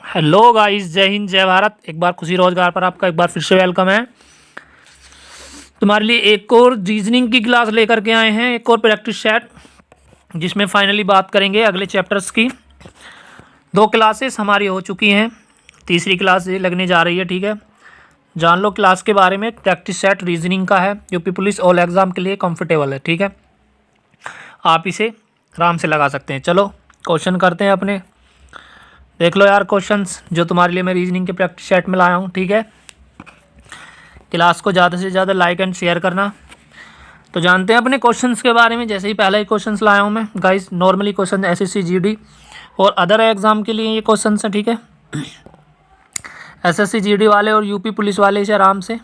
Hello guys, जय हिंद जय भारत। एक बार खुशी रोजगार पर आपका एक बार फिर से वेलकम है। तुम्हारे लिए एक और रीजनिंग की क्लास लेकर के आए हैं, एक और प्रैक्टिस सेट, जिसमें फाइनली बात करेंगे अगले चैप्टर्स की। 2 क्लासेस हमारी हो चुकी हैं, तीसरी क्लास ये लगने जा रही है। ठीक है, जान लो क्लास के बारे में। प्रैक्टिस सेट रीजनिंग का है, यूपी पुलिस ऑल एग्जाम के लिए कंफर्टेबल है। ठीक है, आप इसे आराम से लगा सकते हैं। चलो क्वेश्चन करते हैं अपने। देख लो यार क्वेश्चंस जो तुम्हारे लिए मैं रीजनिंग के प्रैक्टिस सेट में लाया हूँ। ठीक है, क्लास को ज़्यादा से ज़्यादा लाइक एंड शेयर करना। तो जानते हैं अपने क्वेश्चंस के बारे में। जैसे ही पहला ही क्वेश्चंस लाया हूँ मैं guys, normally question SSC GD और अदर एग्जाम के लिए ये क्वेश्चन है। ठीक है, एसएससी जीडी वाले और यूपी पुलिस वाले इसे आराम से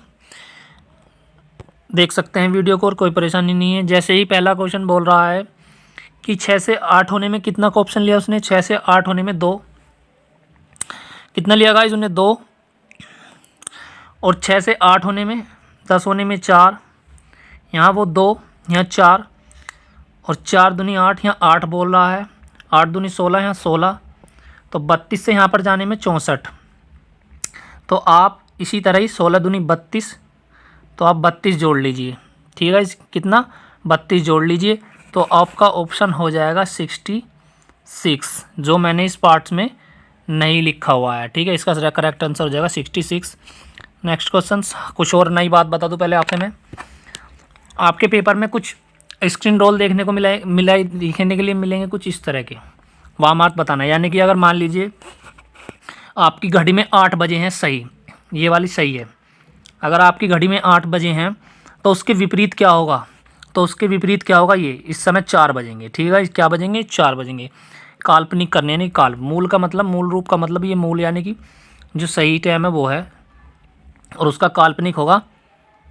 देख सकते हैं वीडियो को, और कोई परेशानी नहीं है। जैसे ही पहला क्वेश्चन बोल रहा है कि 6 से 8 होने में कितना का ऑप्शन लिया उसने, 6 से 8 होने में 2, कितना लिया गाइस उन्हें 2, और 6 से 8 होने में 10 होने में 4, यहाँ वो 2, यहाँ 4, और 4 दूनी 8, यहाँ 8 बोल रहा है, 8 दूनी 16, यहाँ 16, तो 32 से यहाँ पर जाने में 64। तो आप इसी तरह ही 16 दूनी 32, तो आप 32 जोड़ लीजिए। ठीक है, कितना 32 जोड़ लीजिए, तो आपका ऑप्शन हो जाएगा 66, जो मैंने इस पार्ट्स में नहीं लिखा हुआ है। ठीक है, इसका करेक्ट आंसर हो जाएगा 66। नेक्स्ट क्वेश्चन, कुछ और नई बात बता दूं पहले आपसे मैं। आपके पेपर में कुछ स्क्रीन रोल देखने को मिला लिखने के लिए मिलेंगे कुछ इस तरह के। वामार्थ बताना, यानी कि अगर मान लीजिए आपकी घड़ी में 8 बजे हैं, सही, ये वाली सही है। अगर आपकी घड़ी में 8 बजे हैं तो उसके विपरीत क्या होगा, तो उसके विपरीत क्या होगा, ये इस समय 4 बजेंगे। ठीक है, क्या बजेंगे, 4 बजेंगे। काल्पनिक करने यानी काल्प, मूल का मतलब, मूल रूप का मतलब ये मूल यानी कि जो सही टाइम है वो है, और उसका काल्पनिक होगा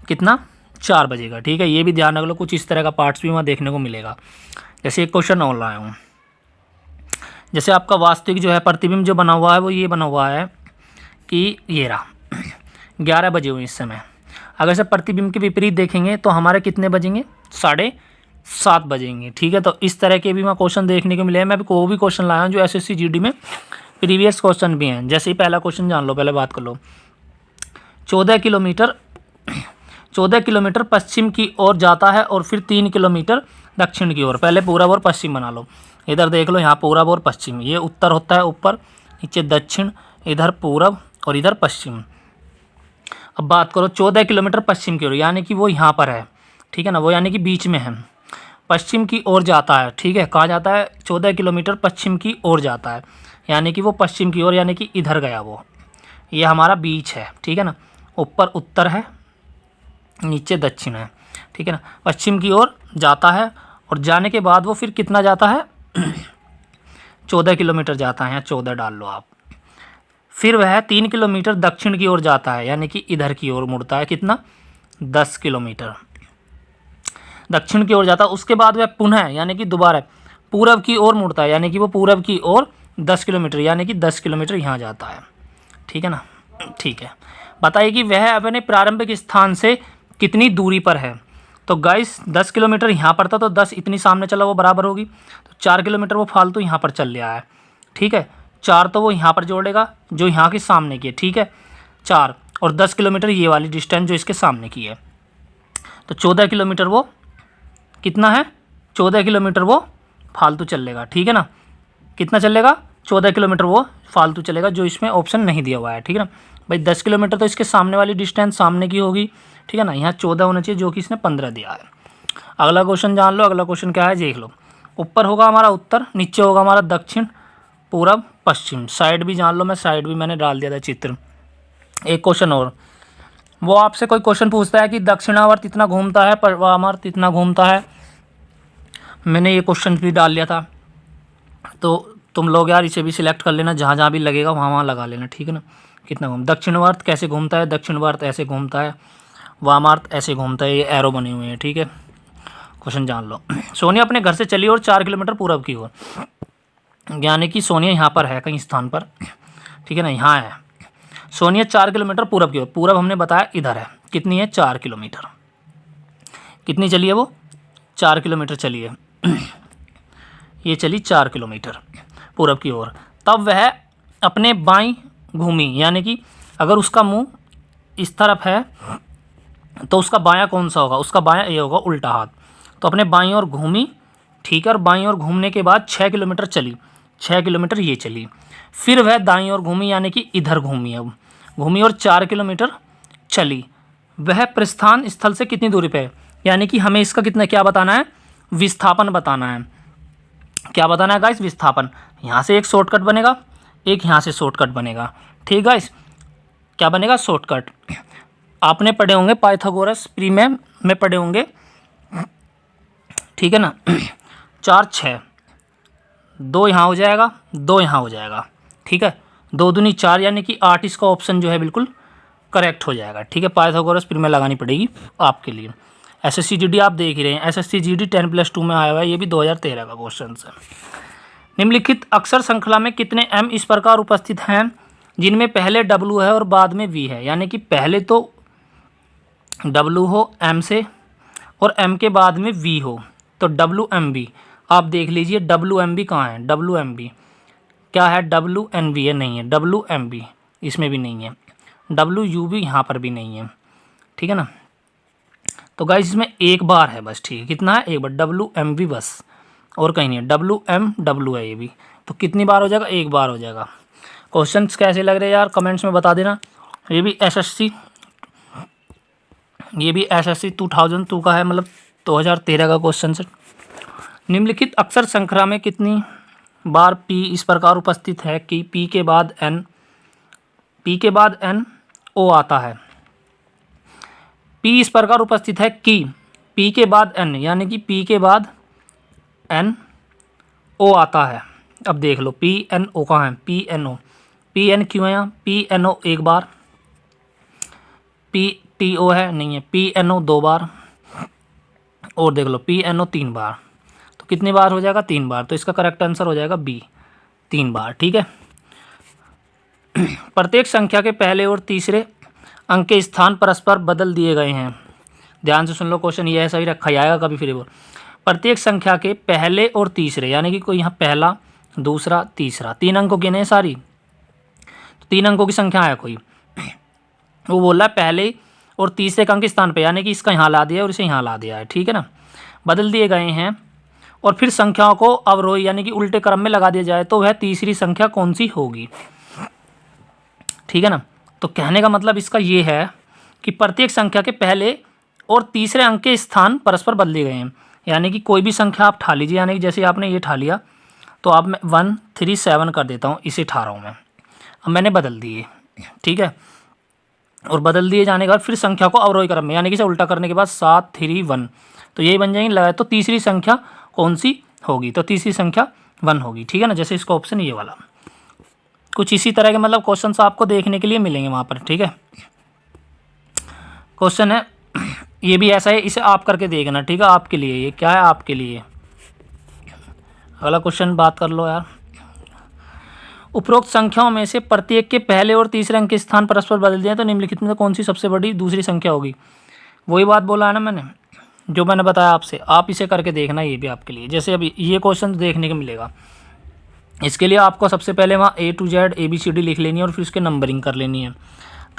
कितना, 4 बजेगा। ठीक है, ये भी ध्यान रख लो। कुछ इस तरह का पार्ट्स भी वहाँ देखने को मिलेगा। जैसे एक क्वेश्चन और लाया हूँ, जैसे आपका वास्तविक जो है प्रतिबिंब जो बना हुआ है वो ये बना हुआ है कि ये रहा 11 बजे हुए इस समय। अगर से प्रतिबिंब के विपरीत देखेंगे तो हमारे कितने बजेंगे, 7:30 बजेंगे। ठीक है, तो इस तरह के भी वहाँ क्वेश्चन देखने को मिले हैं। मैं भी कोई भी क्वेश्चन लाया हूँ जो एसएससी जीडी में प्रीवियस क्वेश्चन भी हैं। जैसे ही पहला क्वेश्चन जान लो, पहले बात कर लो। 14 किलोमीटर पश्चिम की ओर जाता है और फिर 3 किलोमीटर दक्षिण की ओर। पहले पूरब और पश्चिम बना लो। इधर देख लो, यहाँ पूरब और पश्चिम, ये उत्तर होता है ऊपर, नीचे दक्षिण, इधर पूरब और इधर पश्चिम। अब बात करो 14 किलोमीटर पश्चिम की ओर, यानी कि वो यहाँ पर है। ठीक है ना, वो यानी कि बीच में है, पश्चिम की ओर जाता है। ठीक है, कहाँ जाता है, 14 किलोमीटर पश्चिम की ओर जाता है, यानी कि वो पश्चिम की ओर, यानी कि इधर गया वो, ये हमारा बीच है। ठीक है ना, ऊपर उत्तर है, नीचे दक्षिण है। ठीक है ना, पश्चिम की ओर जाता है, और जाने के बाद वो फिर कितना जाता है 14 किलोमीटर जाता है, यहाँ 14 डाल लो आप। फिर वह 3 किलोमीटर दक्षिण की ओर जाता है, यानी कि इधर की ओर मुड़ता है, कितना, 10 किलोमीटर दक्षिण की ओर जाता है। उसके बाद वह पुनः यानी कि दोबारा पूरब की ओर मुड़ता है, यानी कि वो पूरब की ओर 10 किलोमीटर, यानी कि 10 किलोमीटर यहाँ जाता है। ठीक है ना, ठीक है। बताइए कि वह अपने प्रारंभिक स्थान से कितनी दूरी पर है। तो गाइस 10 किलोमीटर यहाँ पर था, तो 10 इतनी सामने चला वो बराबर होगी, तो 4 किलोमीटर वो फालतू यहाँ पर चल लिया है। ठीक है, 4 तो वो यहाँ पर जोड़ेगा जो यहाँ के सामने की है। ठीक है, 4 और 10 किलोमीटर ये वाली डिस्टेंस जो इसके सामने की है, तो 14 किलोमीटर वो कितना है, 14 किलोमीटर वो फालतू चलेगा। ठीक है ना, कितना चलेगा, 14 किलोमीटर वो फालतू चलेगा, जो इसमें ऑप्शन नहीं दिया हुआ है। ठीक है ना भाई, 10 किलोमीटर तो इसके सामने वाली डिस्टेंस सामने की होगी। ठीक है ना, यहाँ 14 होना चाहिए, जो कि इसने 15 दिया है। अगला क्वेश्चन जान लो। अगला क्वेश्चन क्या है देख लो। ऊपर होगा हमारा उत्तर, नीचे होगा हमारा दक्षिण, पूरब, पश्चिम। साइड भी जान लो, मैं साइड भी मैंने डाल दिया था चित्र। एक क्वेश्चन और, वो आपसे कोई क्वेश्चन पूछता है कि दक्षिणावर्त इतना घूमता है, पूर्वावर्त इतना घूमता है। मैंने ये क्वेश्चन भी डाल लिया था, तो तुम लोग यार इसे भी सिलेक्ट कर लेना, जहाँ जहाँ भी लगेगा वहाँ वहाँ लगा लेना। ठीक है ना, कितना घूम, दक्षिणावर्त कैसे घूमता है, दक्षिणावर्त ऐसे घूमता है, वामार्थ ऐसे घूमता है, ये एरो बने हुए हैं। ठीक है, क्वेश्चन जान लो। सोनिया अपने घर से चली और 4 किलोमीटर पूरब की ओर, यानी कि सोनिया यहाँ पर है कहीं स्थान पर। ठीक है ना, यहाँ है सोनिया 4 किलोमीटर पूरब की ओर। पूरब हमने बताया इधर है, कितनी है, 4 किलोमीटर। कितनी चली है वो, 4 किलोमीटर चली है। ये चली 4 किलोमीटर पूरब की ओर। तब वह अपने बाईं घूमी, यानी कि अगर उसका मुंह इस तरफ है तो उसका बायां कौन सा होगा, उसका बायां ये होगा उल्टा हाथ। तो अपने बाईं ओर घूमी, ठीक है, और बाईं ओर घूमने के बाद 6 किलोमीटर चली, 6 किलोमीटर ये चली, फिर वह दाईं ओर घूमी, यानी कि इधर घूमी, अब घूमी और 4 किलोमीटर चली। वह प्रस्थान स्थल से कितनी दूरी पे है, यानी कि हमें इसका कितना क्या बताना है, विस्थापन बताना है। क्या बताना है गाइस, विस्थापन। यहाँ से एक शॉर्टकट बनेगा, एक यहाँ से शॉर्टकट बनेगा, ठीक गाइस। क्या बनेगा, शॉर्टकट। आपने पढ़े होंगे पाइथागोरस प्री में पढ़े होंगे, ठीक है ना। 4 6, 2 यहाँ हो जाएगा, 2 यहाँ हो जाएगा, ठीक है, 2 दूनी 4, यानी कि 8 इसका ऑप्शन जो है बिल्कुल करेक्ट हो जाएगा, ठीक है। पाइथागोरस प्री में लगानी पड़ेगी आपके लिए। एसएससी जीडी आप देख ही रहे हैं, एसएससी जीडी 10+2 में आया हुआ है, ये भी 2013 का क्वेश्चन है। निम्नलिखित अक्षर श्रृंखला में कितने एम इस प्रकार उपस्थित हैं जिनमें पहले डब्लू है और बाद में वी है, यानी कि पहले तो डब्लू हो एम से और एम के बाद में वी हो, तो डब्लू एम वी। आप देख लीजिए डब्लू एम वी कहाँ है, डब्लू एम वी क्या है, डब्लू एन वी है, नहीं है, डब्लू एम वी इसमें भी नहीं है, डब्लू यू वी यहाँ पर भी नहीं है, ठीक है ना। तो गाइस इसमें एक बार है बस, ठीक है, कितना है, एक बार, डब्लू एम वी बस, और कहीं नहीं है, डब्लू एम डब्लू है ये भी, तो कितनी बार हो जाएगा, एक बार हो जाएगा। क्वेश्चंस कैसे लग रहे हैं यार, कमेंट्स में बता देना। ये भी एसएससी 2002 का है, मतलब 2013 का क्वेश्चन है। निम्नलिखित अक्षर श्रृंखला में कितनी बार पी इस प्रकार उपस्थित है कि पी के बाद एन ओ आता है। पी इस प्रकार उपस्थित है कि पी के बाद एन, यानी कि पी के बाद एन ओ आता है। अब देख लो पी एन ओ कहाँ है, P N O, P N क्यों है यहाँ, पी एन ओ एक बार, पी टी ओ है नहीं है, पी एन ओ 2 बार, और देख लो पी एन ओ 3 बार, तो कितनी बार हो जाएगा, 3 बार। तो इसका करेक्ट आंसर हो जाएगा बी, 3 बार, ठीक है। प्रत्येक संख्या के पहले और तीसरे अंक के स्थान परस्पर बदल दिए गए हैं। ध्यान से सुन लो क्वेश्चन, ये ऐसा ही रखा जाएगा कभी फिर बोल। प्रत्येक संख्या के पहले और तीसरे, यानी कि कोई यहाँ पहला दूसरा तीसरा, 3 अंकों की नहीं सारी, तो 3 अंकों की संख्या है कोई, वो बोल रहा है पहले और तीसरे अंक के स्थान पे, यानी कि इसका यहाँ ला दिया और इसे यहाँ ला दिया है, ठीक है ना, बदल दिए गए हैं। और फिर संख्याओं को अवरोही यानी कि उल्टे क्रम में लगा दिया जाए तो वह तीसरी संख्या कौन सी होगी, ठीक है ना। तो कहने का मतलब इसका ये है कि प्रत्येक संख्या के पहले और तीसरे अंक के स्थान परस्पर बदले गए हैं, यानी कि कोई भी संख्या आप ठा लीजिए, यानी कि जैसे आपने ये ठा लिया, तो आप मैं 1 3 7 कर देता हूँ, इसे ठा रहा हूँ मैं, अब मैंने बदल दिए, ठीक है। और बदल दिए जाने के बाद फिर संख्या को अवरोही क्रम में, यानी कि इसे उल्टा करने के बाद 7 3 1, तो यही बन जाएंगे लगाए, तो तीसरी संख्या कौन सी होगी, तो तीसरी संख्या 1 होगी, ठीक है ना। जैसे इसका ऑप्शन ये वाला, कुछ इसी तरह के मतलब क्वेश्चंस आपको देखने के लिए मिलेंगे वहाँ पर, ठीक है। क्वेश्चन है ये भी ऐसा है, इसे आप करके देखना, ठीक है, आपके लिए, ये क्या है आपके लिए। अगला क्वेश्चन बात कर लो यार। उपरोक्त संख्याओं में से प्रत्येक के पहले और तीसरे अंक के स्थान परस्पर बदल दिए तो निम्नलिखित में से कौन सी सबसे बड़ी दूसरी संख्या होगी। वही बात बोला है ना मैंने, जो मैंने बताया आपसे, आप इसे करके देखना, ये भी आपके लिए। जैसे अभी ये क्वेश्चन देखने को मिलेगा, इसके लिए आपको सबसे पहले वहाँ A to Z ABCD लिख लेनी है और फिर उसके नंबरिंग कर लेनी है,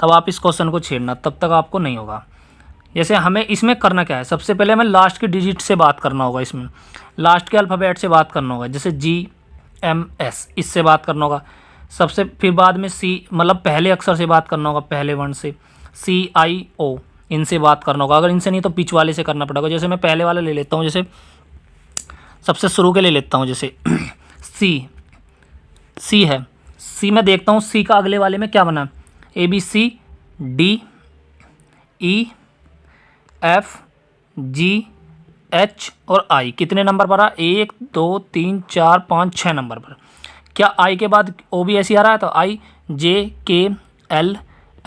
तब आप इस क्वेश्चन को छेड़ना, तब तक आपको नहीं होगा। जैसे हमें इसमें करना क्या है, सबसे पहले हमें लास्ट की डिजिट से बात करना होगा, इसमें लास्ट के अल्फ़ाबेट से बात करना होगा, जैसे GMS इससे बात करना होगा सबसे, फिर बाद में C मतलब पहले अक्षर से बात करना होगा, पहले वर्ण से, CIO इनसे बात करना होगा, अगर इनसे नहीं तो बीच वाले से करना पड़ेगा। जैसे मैं पहले वाला ले लेता हूँ, जैसे सबसे शुरू के ले लेता हूँ, जैसे C है, C में देखता हूँ C का अगले वाले में क्या बना, ABCD E F G H और I कितने नंबर पर आ, 1 2 3 4 5 6 नंबर पर। क्या I के बाद O भी ऐसी आ रहा है, तो I J K L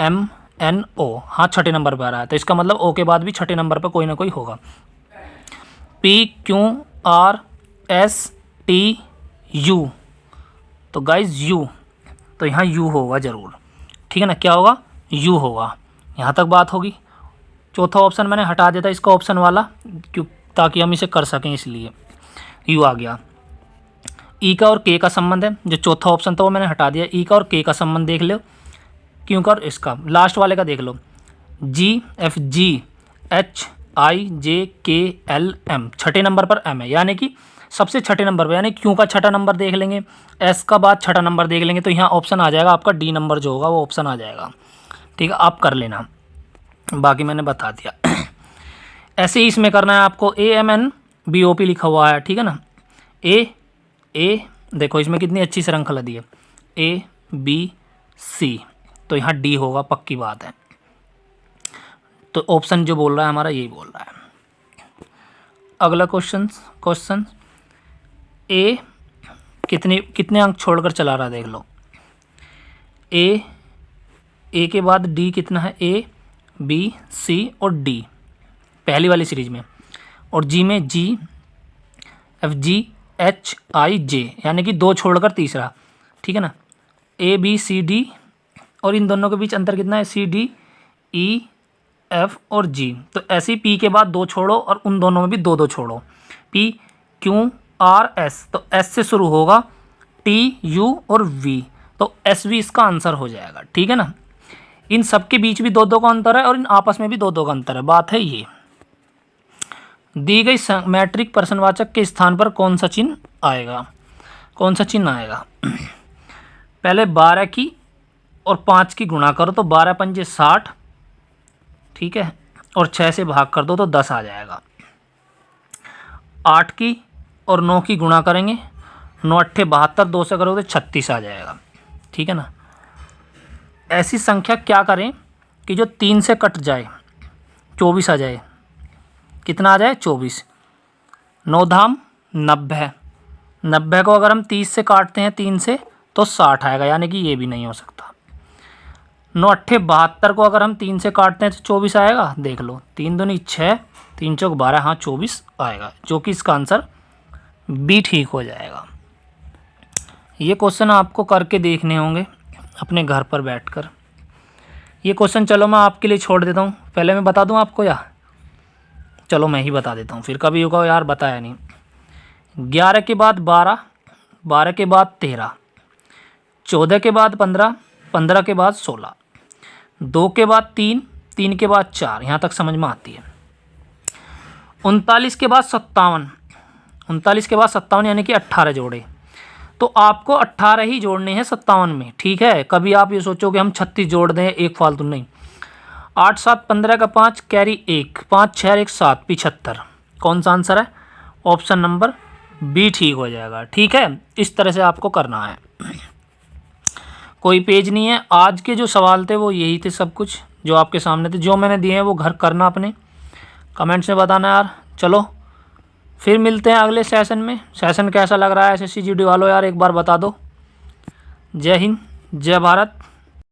M N O, हाँ 6ठे नंबर पर आ रहा है, तो इसका मतलब O के बाद भी 6ठे नंबर पर कोई ना कोई होगा। P Q R S T U, तो गाइज U, तो यहाँ U होगा ज़रूर, ठीक है ना, क्या होगा, U होगा। यहाँ तक बात होगी। चौथा ऑप्शन मैंने हटा दिया था इसका ऑप्शन वाला, क्यों, ताकि हम इसे कर सकें, इसलिए U आ गया। ई का और के का संबंध है, जो चौथा ऑप्शन था वो मैंने हटा दिया। ई का और के का संबंध देख लो, क्यों का और इसका। लास्ट वाले का देख लो, जी एफ जी एच आई जे के एल एम, छठे नंबर पर एम है, यानी कि सबसे छठे नंबर पर, यानी क्यों का छठा नंबर देख लेंगे, एस का बाद छठा नंबर देख लेंगे, तो यहाँ ऑप्शन आ जाएगा आपका डी नंबर जो होगा वो ऑप्शन आ जाएगा। ठीक है, आप कर लेना, बाकी मैंने बता दिया। ऐसे ही इसमें करना है आपको, A M N B O P लिखा हुआ है, ठीक है ना। ए देखो इसमें कितनी अच्छी श्रृंखला दी है, ए बी सी, तो यहाँ डी होगा, पक्की बात है। तो ऑप्शन जो बोल रहा है हमारा यही बोल रहा है। अगला क्वेश्चन ए कितने अंक छोड़कर चला रहा है देख लो। ए के बाद डी कितना है, ए बी सी और डी पहली वाली सीरीज में, और जी में जी एफ जी एच आई जे, यानी कि 2 छोड़कर तीसरा। ठीक है ना, ए बी सी डी, और इन दोनों के बीच अंतर कितना है, सी डी ई एफ और जी। तो ऐसे ही पी के बाद 2 छोड़ो और उन दोनों में भी 2 छोड़ो, पी क्यू आर एस, तो एस से शुरू होगा, टी यू और वी, तो एस वी इसका आंसर हो जाएगा। ठीक है ना, इन सब के बीच भी 2 का अंतर है और इन आपस में भी 2 का अंतर है, बात है ये। दी गई मैट्रिक प्रश्नवाचक के स्थान पर कौन सा चिन्ह आएगा, कौन सा चिन्ह आएगा। पहले 12 की और 5 की गुणा करो तो 12 पंजे 60, ठीक है, और 6 से भाग कर दो तो 10 आ जाएगा। 8 की और 9 की गुणा करेंगे, 9 अट्ठे 72, 2 से करोगे तो 36 आ जाएगा। ठीक है ना, ऐसी संख्या क्या करें कि जो 3 से कट जाए, 24 आ जाए, कितना आ जाए 24। 9 धाम 90, 90 को अगर हम 30 से काटते हैं 3 से तो 60 आएगा, यानी कि ये भी नहीं हो सकता। 9 अट्ठे 72 को अगर हम 3 से काटते हैं तो 24 आएगा, देख लो, 3 दूनी 6, 3 चौक 12, हाँ 24 आएगा, जो कि इसका आंसर बी ठीक हो जाएगा। ये क्वेश्चन आपको करके देखने होंगे अपने घर पर बैठकर। ये क्वेश्चन चलो मैं आपके लिए छोड़ देता हूँ, पहले मैं बता दूँ आपको, या चलो मैं ही बता देता हूँ, फिर कभी होगा यार बताया नहीं। 11 के बाद 12, 12 के बाद 13, 14 के बाद 15, 15 के बाद 16, 2 के बाद 3, 3 के बाद 4, यहाँ तक समझ में आती है। 39 के बाद 57, 39 के बाद 57 यानी कि 18 जोड़े, तो आपको 18 ही जोड़ने हैं 57 में। ठीक है, कभी आप ये सोचो कि हम 36 जोड़ दें, एक फालतू नहीं। 8 7 15 का 5 कैरी 1, 5 6 1 7, 75। कौन सा आंसर है, ऑप्शन नंबर बी ठीक हो जाएगा। ठीक है, इस तरह से आपको करना है, कोई पेज नहीं है। आज के जो सवाल थे वो यही थे, सब कुछ जो आपके सामने थे, जो मैंने दिए हैं वो घर करना, अपने कमेंट्स में बताना यार। चलो फिर मिलते हैं अगले सेशन में। सेशन कैसा लग रहा है SSC GD वालों यार, एक बार बता दो। जय हिंद, जय भारत।